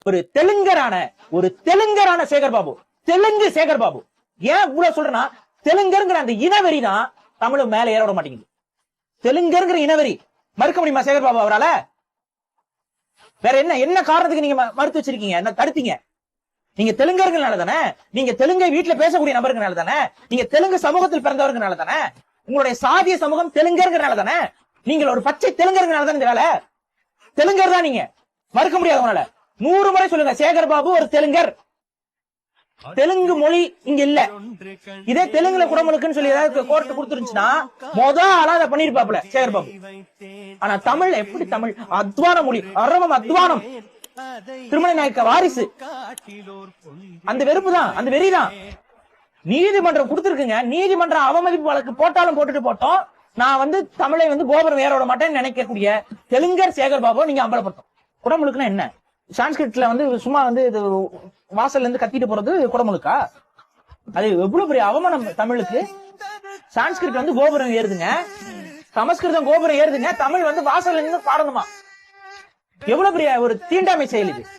ஒரு தெலுங்கரான சேகர் பாபு, தெலுங்கு சேகர் பாபு. ஏன் இவ்வளவு சொல்றேன்னா, தெலுங்கருங்கிற அந்த இனவெறி தான் தமிழ் மேல ஏற விட மாட்டேங்குது. தெலுங்கருங்கிற இனவெறி மறுக்க முடியுமா சேகர் பாபு அவரால? வேற என்ன காரணத்துக்கு நீங்க மறுத்து வச்சிருக்கீங்க, என்ன தடுத்தீங்க? நீங்க தெலுங்கர்கள்னால தானே, நீங்க தெலுங்கை வீட்டுல பேசக்கூடிய நபர்களால தானே, நீங்க தெலுங்கு சமூகத்தில் பிறந்தவர்களால தானே, உங்களுடைய சாதிய சமூகம் தெலுங்கர்களால தானே, நீங்கள் ஒரு பச்சை தெலுங்கர்களால தானே இந்த வேலை. தெலுங்கர் தான் நீங்க, மறுக்க முடியாது உங்களால. 100 முறை சொல்லுங்க சேகர் பாபு ஒரு தெலுங்கர். தெலுங்கு மொழி இங்க இல்ல. இதே தெலுங்குல குடமுழுக்குன்னு சொல்லி ஏதாவது கோர்ட் கொடுத்துருந்துச்சுன்னா ஆளா அதை பண்ணிருப்பாப்ல சேகர் பாபு. ஆனா தமிழ் எப்படி? தமிழ் அத்வான மொழி, அரவம் அத்வானம், திருமண நாயக்க வாரிசு. அந்த வெறுப்பு தான், அந்த வெறிதான். நீதிமன்றம் கொடுத்திருக்குங்க. நீதிமன்றம் அவமதிப்பு வழக்கு போட்டாலும் போட்டோம். நான் தமிழை கோபுரம் ஏற விட மாட்டேன்னு நினைக்கக்கூடிய தெலுங்கர் சேகர் பாபு நீங்க அம்பலப்படுத்தும். குடமுழுக்குன்னா என்ன? சான்ஸ்கிரிட்ல சும்மா இது வாசல்ல இருந்து கத்திட்டு போறது குடமுழுக்கா? அது எவ்வளவு பெரிய அவமானம் தமிழுக்கு. சான்ஸ்கிரிட் கோபுரம் ஏறுதுங்க, சமஸ்கிருதம் கோபுரம் ஏறுதுங்க, தமிழ் வாசல்ல இருந்து பாடணுமா? எவ்வளவு பெரிய ஒரு தீண்டாமை செயல் இது.